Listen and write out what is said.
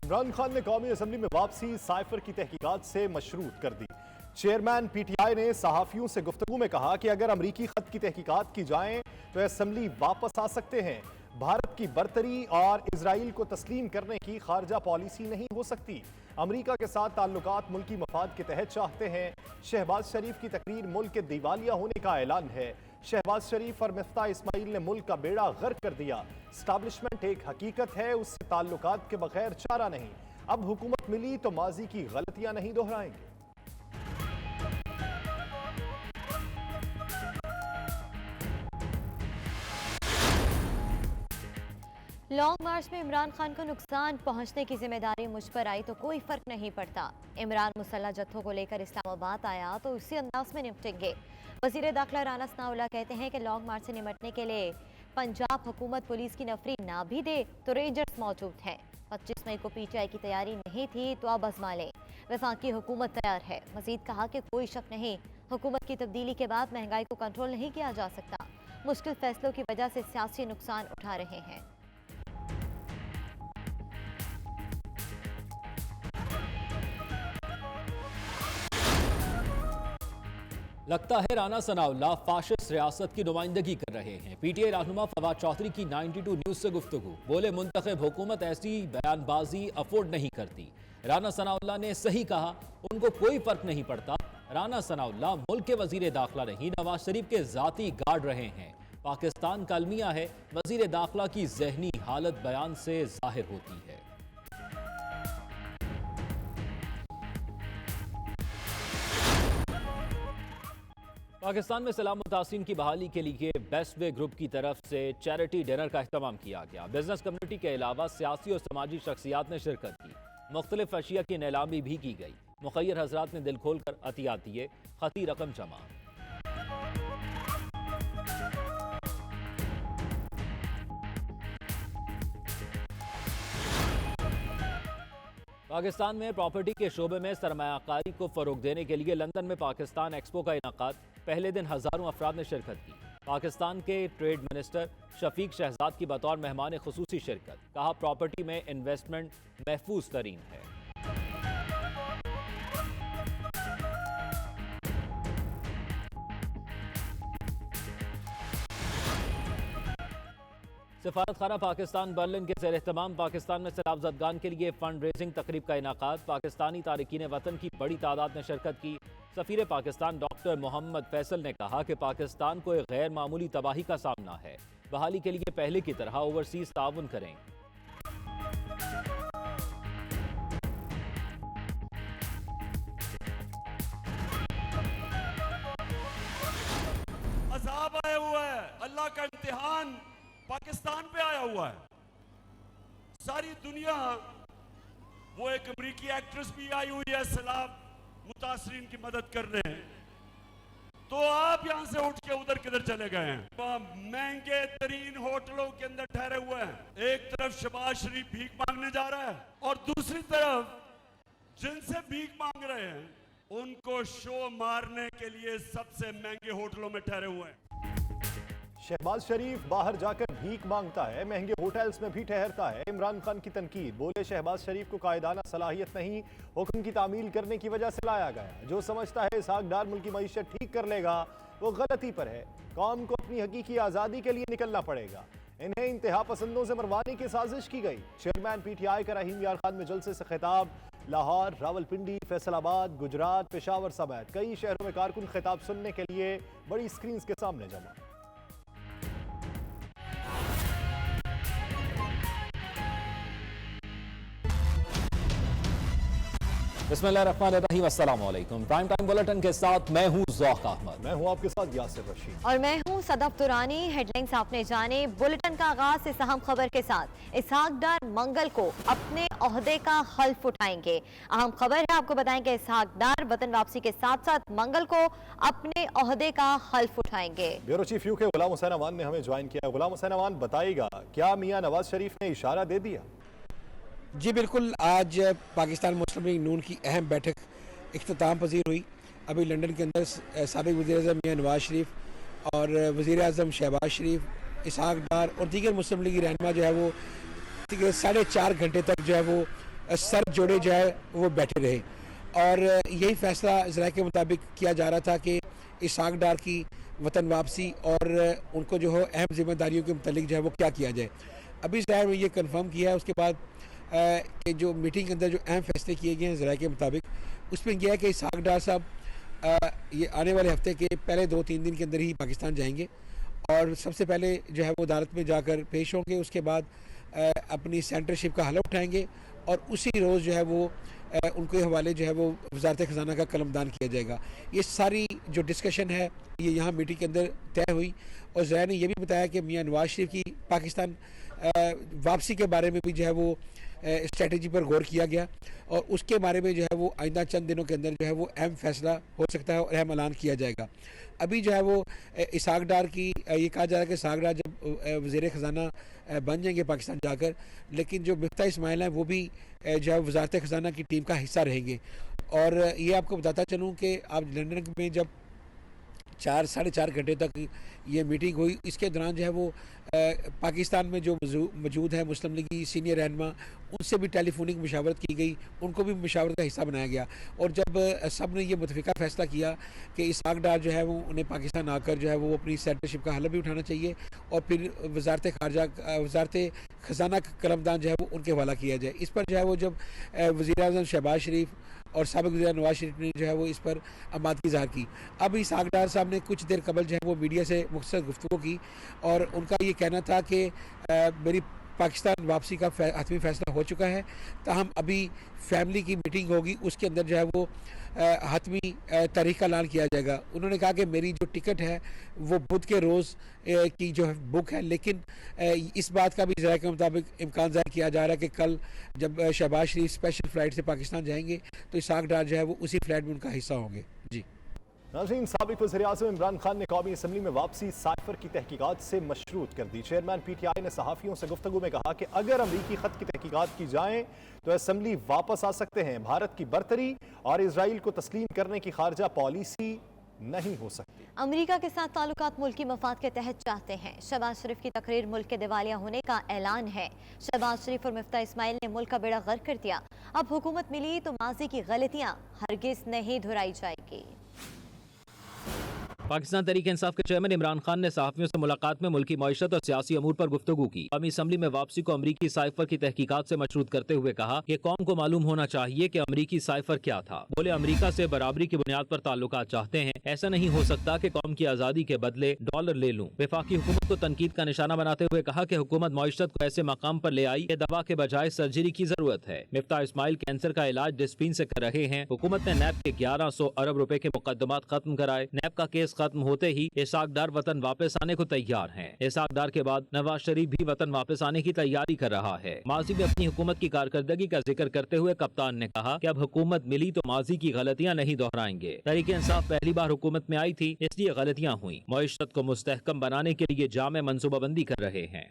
इमरान खान ने कौमी असम्बली में वापसी साइफर की तहकीकात से मशरूत कर दी। चेयरमैन पीटीआई ने सहाफियों से गुफ्तगू में कहा कि अगर अमरीकी खत की तहकीकात की जाए तो असम्बली वापस आ सकते हैं। भारत की बरतरी और इजराइल को तस्लीम करने की खारजा पॉलिसी नहीं हो सकती। अमरीका के साथ ताल्लुकात मुल्की मफाद के तहत चाहते हैं। शहबाज शरीफ की तकरीर मुल्क के दिवालिया होने का ऐलान है। शहबाज शरीफ और मिफ्ता इस्माइल ने मुल्क का बेड़ा गर्क कर दिया। स्टैब्लिशमेंट एक हकीकत है, उससे ताल्लुकात के बगैर चारा नहीं। अब हुकूमत मिली तो माजी की गलतियां नहीं दोहराएंगे। लॉन्ग मार्च में इमरान खान को नुकसान पहुंचने की जिम्मेदारी मुझ पर आई तो कोई फर्क नहीं पड़ता। इमरान मुसल्लह जत्थों को लेकर इस्लामाबाद आया तो उसी अंदाज में निपटेंगे। वजीर दाखिला राना सनाउल्लाह कहते हैं कि लॉन्ग मार्च से निपटने के लिए पंजाब हुकूमत पुलिस की नफरी ना भी दे तो रेंजर्स मौजूद हैं। 25 मई को पीटीआई की तैयारी नहीं थी तो अब आजमा लें। वफाकी हुकूमत तैयार है। मजीद कहा कि कोई शक नहीं, हुकूमत की तब्दीली के बाद महंगाई को कंट्रोल नहीं किया जा सकता। मुश्किल फैसलों की वजह से सियासी नुकसान उठा रहे हैं। लगता है राना सनाउल्लाह फाशिस्ट रियासत की नुमाइंदगी कर रहे हैं। पीटीआई रहनुमा फवाद चौधरी की 92 न्यूज से गुफ्तगू। बोले मुंतखब हुकूमत ऐसी बयानबाजी अफोर्ड नहीं करती। राना सनाउल्लाह ने सही कहा, उनको कोई फर्क नहीं पड़ता। राना सनाउल्लाह मुल्क के वजीर दाखिला नहीं, नवाज शरीफ के जाती गार्ड रहे हैं। पाकिस्तान का अलमिया है, वजीर दाखिला की जहनी हालत बयान से जाहिर होती है। पाकिस्तान में सलाम मुतासिन की बहाली के लिए बेस्ट वे ग्रुप की तरफ से चैरिटी डिनर का एहतमाम किया गया। बिजनेस कम्युनिटी के अलावा सियासी और समाजी शख्सियात ने शिरकत की। मुख्तलिफ अशिया की नीलामी भी की गई। मुखय्यर हजरात ने दिल खोल कर अतियात दिए, खती रकम जमा। पाकिस्तान में प्रॉपर्टी के शोबे में सरमायाकारी को फरोग देने के लिए लंदन में पाकिस्तान एक्सपो का इनाकाद। पहले दिन हजारों अफराद ने शिरकत की। पाकिस्तान के ट्रेड मिनिस्टर शफीक शहजाद की बतौर मेहमान खुसूसी शिरकत। कहा, प्रॉपर्टी में इन्वेस्टमेंट महफूज तरीन है। सफारत खाना पाकिस्तान बर्लिन के ज़ेर एहतमाम पाकिस्तान में सैलाब ज़दगान के लिए फंड रेजिंग तकरीब का इनाकाद। पाकिस्तानी तारिकीन वतन की बड़ी तादाद ने शिरकत की। सफीर पाकिस्तान डॉक्टर मोहम्मद फैसल ने कहा कि पाकिस्तान को एक गैर मामूली तबाही का सामना है। बहाली के लिए पहले की तरह ओवरसीज ताउन करें। अज़ाब आया हुआ है, अल्लाह का इम्तिहान पाकिस्तान पे आया हुआ है। सारी दुनिया, वो एक अमरीकी एक्ट्रेस भी आई हुई है सैलाब मुतासरीन की मदद करने, तो आप यहां से उठ के उधर किधर चले गए हैं? महंगे तरीन होटलों के अंदर ठहरे हुए हैं। एक तरफ शहबाज शरीफ भीख मांगने जा रहा है और दूसरी तरफ जिनसे भीख मांग रहे हैं उनको शो मारने के लिए सबसे महंगे होटलों में ठहरे हुए हैं। शहबाज शरीफ बाहर जाकर भीख मांगता है, महंगे होटल्स में भी ठहरता है। इमरान खान की तनकीद। बोले शहबाज शरीफ को कायदाना सलाहियत नहीं, हुक्म की तामील करने की वजह से लाया गया। जो समझता है इसहाक डार मुल्क की मईशत ठीक कर लेगा वो गलती पर है। कौम को अपनी हकीकी आज़ादी के लिए निकलना पड़ेगा। इन्हें इंतहा पसंदों से मरवाने की साजिश की गई। चेयरमैन पीटीआई का रहीम यार खान में जलसे से खिताब। लाहौर, रावलपिंडी, फैसलाबाद, गुजरात, पेशावर समेत कई शहरों में कारकुन खिताब सुनने के लिए बड़ी स्क्रीन के सामने जमा। बिस्मिल्लाहिर्रहमानिर्रहीम, अस्सलाम वालेकुम। प्राइम टाइम बुलेटिन के साथ मैं हूं ज़ौक़ अहमद। मैं हूं आपके साथ यासिर रशीद और मैं हूं सदफ दुरानी। हेडलाइंस आपने जाने। बुलेटिन का आगाज इस अहम खबर के साथ। इसहाक डार मंगल को अपने ओहदे का हल्फ उठाएंगे। अहम खबर है, आपको बताएंगे इसहाक डार वतन वापसी के साथ साथ मंगल को अपने ओहदे का हल्फ उठाएंगे। ब्यूरो चीफ यू के गुलाम हुसैन अमान ने हमें ज्वाइन किया। गुलाम हुसैन अमान, बताइएगा क्या मियां नवाज शरीफ ने इशारा दे दिया? जी बिल्कुल, आज पाकिस्तान मुस्लिम लीग नून की अहम बैठक इख्तिताम पजीर हुई। अभी लंदन के अंदर साबिक़ वज़ीर-ए-आज़म मियां नवाज शरीफ और वज़ीर-ए-आज़म शहबाज शरीफ, इसहाक डार और दीगर मुस्लिम लीगी रहनुमा जो है वो 4.5 घंटे तक जो है वो सर जोड़े जो है वो बैठे रहे। और यही फैसला ज़राए के मुताबिक किया जा रहा था कि इसहाक डार की वतन वापसी और उनको जो है अहम जिम्मेदारियों के मुतालिक जो है वो क्या किया जाए। अभी ज़राए में ये कंफर्म किया है उसके बाद कि जो मीटिंग के अंदर जो अहम फैसले किए गए हैं ज़राए के मुताबिक, उसमें यह है कि इसहाक डार साहब ये आने वाले हफ्ते के पहले 2-3 दिन के अंदर ही पाकिस्तान जाएंगे और सबसे पहले जो है वो अदालत में जाकर पेश होंगे। उसके बाद अपनी सेंटरशिप का हलफ उठाएंगे और उसी रोज़ जो है वो उनके हवाले जो है वो वजारत ख़जाना का कलमदान किया जाएगा। ये सारी जो डिस्कशन है ये यहाँ मीटिंग के अंदर तय हुई और ज़राए ने यह भी बताया कि मियां नवाज शरीफ की पाकिस्तान वापसी के बारे में भी जो है वो स्ट्रेटजी पर गौर किया गया और उसके बारे में जो है वो आइंदा चंद दिनों के अंदर जो है वो अहम फैसला हो सकता है और अहम ऐलान किया जाएगा। अभी जो है वो इसहाक डार की ये कहा जा रहा है कि इसहाक डार जब वज़ीर ख़जाना बन जाएंगे पाकिस्तान जाकर, लेकिन जो मिफ्ता इस्माइल हैं वो भी जो है वजारत ख़जाना की टीम का हिस्सा रहेंगे। और ये आपको बताता चलूँ कि आप लंदन में जब 4-4.5 घंटे तक ये मीटिंग हुई, इसके दौरान जो है वो पाकिस्तान में जो मौजूद है मुस्लिम लीग की सीनियर रहनुमा उनसे भी टेलीफोनिक मशावरत की गई, उनको भी मशावरत का हिस्सा बनाया गया। और जब सब ने ये मुतफ़िका फ़ैसला किया कि इसहाक डार जो है वो उन्हें पाकिस्तान आकर जो है वो अपनी सेंटरशिप का हलफ भी उठाना चाहिए और फिर वजारत ख़जाना का कलमदान जो है वो उनके हवाला किया जाए। इस पर जो है वो जब वज़ीर आज़म शहबाज शरीफ और साबिक़ वज़ीर नवाज शरीफ ने जो है वो इस पर आमादगी ज़ाहिर की। अब इसहाक डार साहब ने कुछ देर कबल जो है वो मीडिया से मुख्तसर गुफ्तगू की और उनका ये कहना था कि मेरी पाकिस्तान वापसी का हतमी फ़ैसला हो चुका है, ताहम अभी फैमिली की मीटिंग होगी उसके अंदर जो है वो हतमी तारीख का ऐलान किया जाएगा। उन्होंने कहा कि मेरी जो टिकट है वो बुध के रोज़ की जो है बुक है, लेकिन इस बात का भी ज़राए के मुताबिक इम्कान ज़ाहिर किया जा रहा है कि कल जब शहबाज शरीफ स्पेशल फ़्लाइट से पाकिस्तान जाएंगे तो इसहाक डार जो है वो उसी फ्लाइट में उनका हिस्सा होंगे। जी नाज़रीन, साबिक़ वज़ीर-ए-आज़म इमरान खान ने कौमी असम्बली में वापसी साइफर की तहकीकात से मशरूत कर दी। चेयरमैन PTI ने सहाफ़ियों से गुफ्तगू में कहा कि अगर अमरीकी ख़त की तहकीकात की जाएँ तो असम्बली वापस आ सकते हैं। भारत की बरतरी और इसराइल को तस्लीम करने की खारजा पॉलिसी नहीं हो सकती। अमेरिका के साथ ताल्लुकात मुल्की मफाद के तहत चाहते हैं। शहबाज शरीफ की तकरीर मुल्क के दिवालिया होने का ऐलान है। शहबाज शरीफ और मिफ्ता इस्माइल ने मुल्क का बेड़ा गर्क कर दिया। अब हुकूमत मिली तो माजी की गलतियां हरगिज नहीं दोहराई जाएगी। पाकिस्तान तहरीक इंसाफ के चेयरमैन इमरान खान ने सहाफ़ियों से मुलाकात में मुल्की मईशत और सियासी अमूर पर गुफ्तगू की। कौमी असम्बली में वापसी को अमरीकी साइफर की तहकीकात से मशरूत करते हुए कहा कि कौम को मालूम होना चाहिए कि अमरीकी साइफर क्या था। बोले अमरीका से बराबरी की बुनियाद पर ताल्लुकात चाहते हैं, ऐसा नहीं हो सकता कि कौम की आज़ादी के बदले डॉलर ले लूं। वफाकी हुकूमत को तनकीद का निशाना बनाते हुए कहा कि हुकूमत मईशत को ऐसे मकाम पर ले आई कि दवा के बजाय सर्जरी की जरूरत है। मिफ्ता इस्माइल कैंसर का इलाज डिस्पिन से कर रहे हैं। हुकूमत ने नैब के 1100 अरब रुपए के मुकदमात खत्म कराए। नैब का केस खत्म होते ही इसहाक डार वतन वापस आने को तैयार हैं। इसहाक डार के बाद नवाज शरीफ भी वतन वापस आने की तैयारी कर रहा है। माजी में अपनी हुकूमत की कारकर्दगी का जिक्र करते हुए कप्तान ने कहा कि अब हुकूमत मिली तो माजी की गलतियां नहीं दोहराएंगे। तहरीक इंसाफ पहली बार हुकूमत में आई थी, इसलिए गलतियां हुई। मईशत को मुस्तहकम बनाने के लिए जामे मंसूबाबंदी कर रहे हैं।